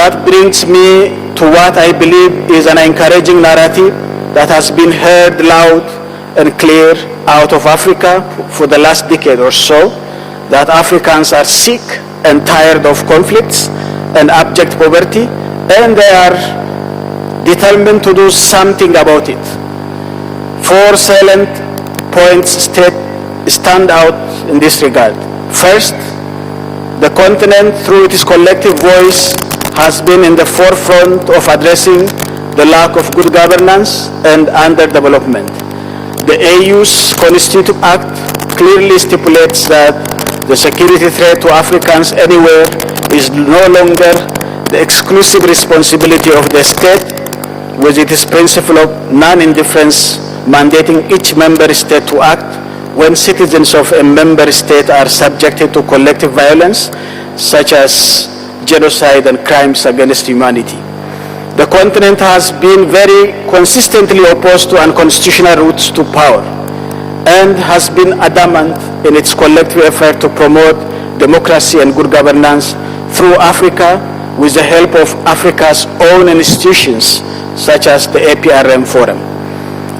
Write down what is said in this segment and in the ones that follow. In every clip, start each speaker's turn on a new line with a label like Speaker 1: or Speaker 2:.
Speaker 1: that brings me to what I believe is an encouraging narrative that has been heard loud and clear out of Africa for the last decade or so, that Africans are sick and tired of conflicts and abject poverty, and they are determined to do something about it. 4 salient points stand out in this regard. First, the continent, through its collective voice, has been in the forefront of addressing the lack of good governance and underdevelopment. The AU's Constitutive Act clearly stipulates that the security threat to Africans anywhere is no longer the exclusive responsibility of the state, with its principle of non-indifference mandating each member state to act when citizens of a member state are subjected to collective violence, such as genocide and crimes against humanity. The continent has been very consistently opposed to unconstitutional routes to power and has been adamant in its collective effort to promote democracy and good governance through Africa with the help of Africa's own institutions, such as the APRM Forum.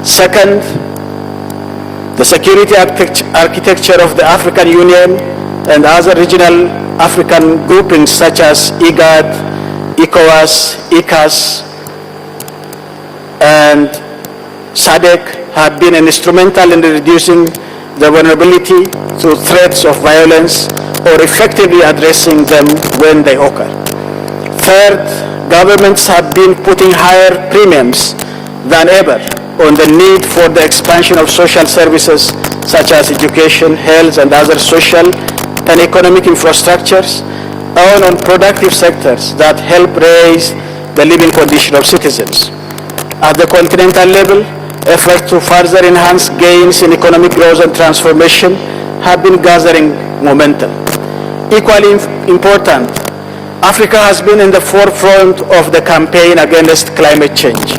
Speaker 1: Second, the security architecture of the African Union and other regional African groupings such as IGAD, ECOWAS, ECAS, and SADC have been instrumental in reducing the vulnerability to threats of violence or effectively addressing them when they occur. Third, governments have been putting higher premiums than ever on the need for the expansion of social services such as education, health, and other social and economic infrastructures, and on productive sectors that help raise the living condition of citizens. At the continental level, efforts to further enhance gains in economic growth and transformation have been gathering momentum. Equally important, Africa has been in the forefront of the campaign against climate change.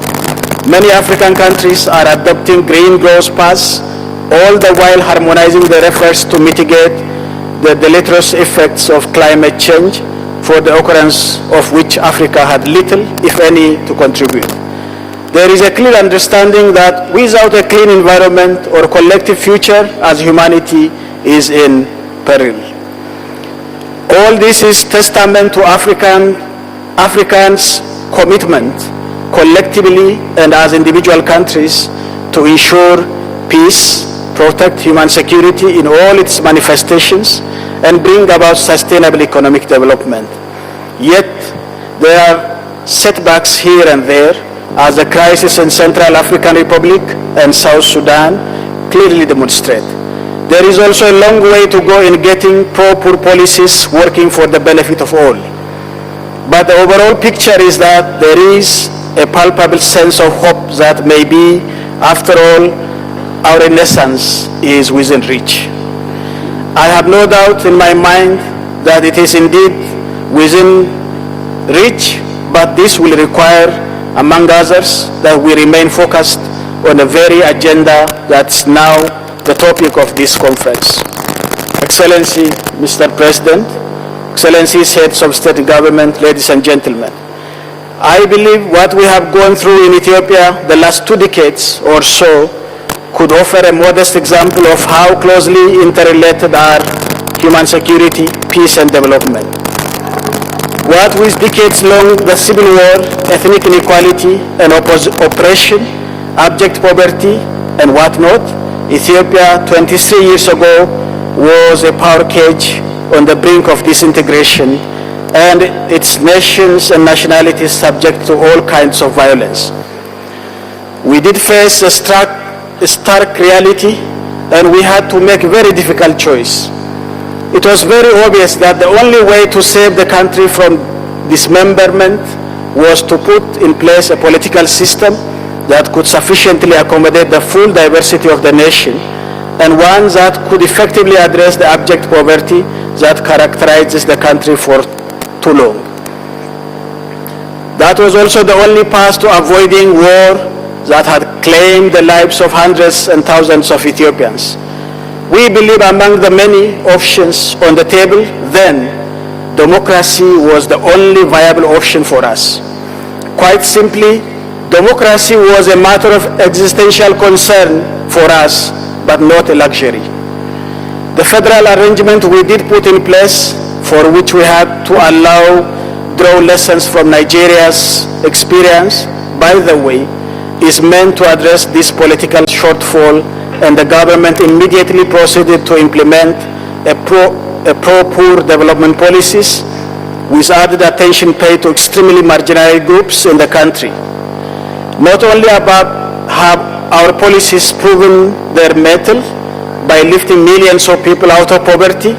Speaker 1: Many African countries are adopting green growth paths, all the while harmonizing their efforts to mitigate the deleterious effects of climate change, for the occurrence of which Africa had little, if any, to contribute. There is a clear understanding that without a clean environment or collective future, as humanity is in peril. All this is testament to Africans' commitment, collectively and as individual countries, to ensure peace, protect human security in all its manifestations, and bring about sustainable economic development. Yet, there are setbacks here and there, as the crisis in Central African Republic and South Sudan clearly demonstrate. There is also a long way to go in getting pro-poor policies working for the benefit of all. But the overall picture is that there is a palpable sense of hope that maybe, after all, our renaissance is within reach. I have no doubt in my mind that it is indeed within reach, but this will require, among others, that we remain focused on the very agenda that's now the topic of this conference. Excellency, Mr. President, Excellencies, heads of state and government, ladies and gentlemen, I believe what we have gone through in Ethiopia the last 2 decades or so could offer a modest example of how closely interrelated are human security, peace, and development. What with decades-long the civil war, ethnic inequality, and oppression, abject poverty, and whatnot, Ethiopia 23 years ago was a power cage on the brink of disintegration, and its nations and nationalities subject to all kinds of violence. We did face a stark reality, and we had to make a very difficult choice. It was very obvious that the only way to save the country from dismemberment was to put in place a political system that could sufficiently accommodate the full diversity of the nation, and one that could effectively address the abject poverty that characterizes the country for too long. That was also the only path to avoiding war that had claimed the lives of hundreds and thousands of Ethiopians. We believe among the many options on the table then, democracy was the only viable option for us. Quite simply, democracy was a matter of existential concern for us, but not a luxury. The federal arrangement we did put in place, for which we had to draw lessons from Nigeria's experience, by the way, is meant to address this political shortfall, and the government immediately proceeded to implement a pro-poor development policies with added attention paid to extremely marginalized groups in the country. Not only have our policies proven their mettle by lifting millions of people out of poverty,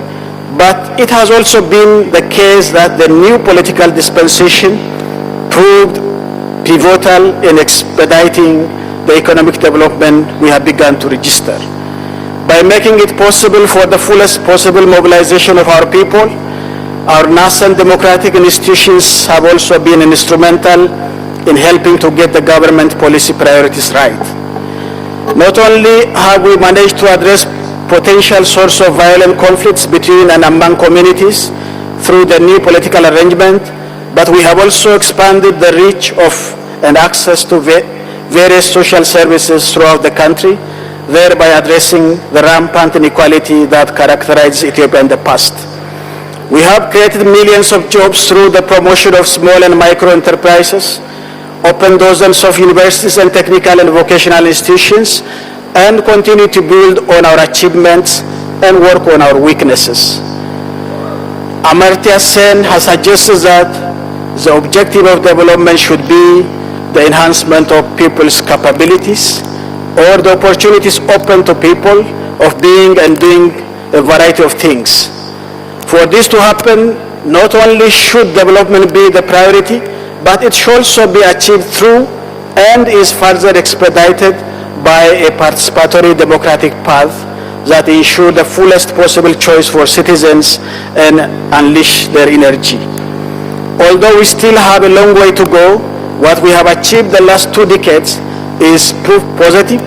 Speaker 1: but it has also been the case that the new political dispensation proved pivotal in expediting the economic development we have begun to register. By making it possible for the fullest possible mobilization of our people, our nascent democratic institutions have also been instrumental in helping to get the government policy priorities right. Not only have we managed to address potential source of violent conflicts between and among communities through the new political arrangement, but we have also expanded the reach of and access to various social services throughout the country, thereby addressing the rampant inequality that characterized Ethiopia in the past. We have created millions of jobs through the promotion of small and micro enterprises, opened dozens of universities and technical and vocational institutions, and continue to build on our achievements and work on our weaknesses. Amartya Sen has suggested that the objective of development should be the enhancement of people's capabilities or the opportunities open to people of being and doing a variety of things. For this to happen, not only should development be the priority, but it should also be achieved through and is further expedited by a participatory democratic path that ensure the fullest possible choice for citizens and unleash their energy. Although we still have a long way to go, what we have achieved the last 2 decades is proof positive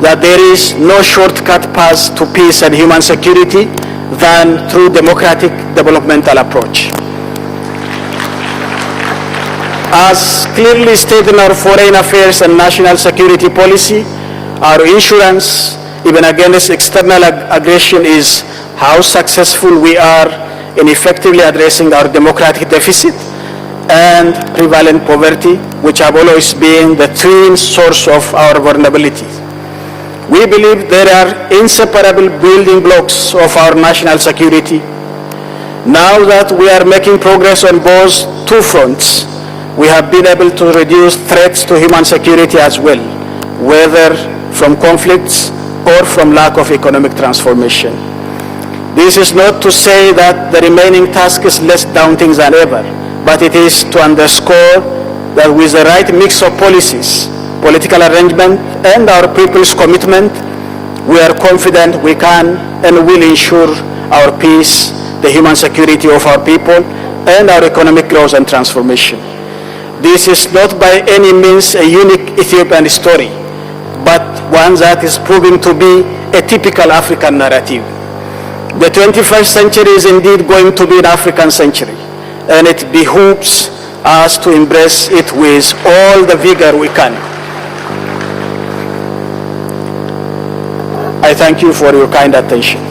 Speaker 1: that there is no shortcut path to peace and human security than through democratic developmental approach. As clearly stated in our foreign affairs and national security policy, our insurance, even against external aggression, is how successful we are in effectively addressing our democratic deficit and prevalent poverty, which have always been the twin source of our vulnerability. We believe there are inseparable building blocks of our national security. Now that we are making progress on both 2 fronts, we have been able to reduce threats to human security as well, whether from conflicts or from lack of economic transformation. This is not to say that the remaining task is less daunting than ever, but it is to underscore that with the right mix of policies, political arrangement, and our people's commitment, we are confident we can and will ensure our peace, the human security of our people, and our economic growth and transformation. This is not by any means a unique Ethiopian story, but one that is proving to be a typical African narrative. The 21st century is indeed going to be an African century, and it behooves us to embrace it with all the vigor we can. I thank you for your kind attention.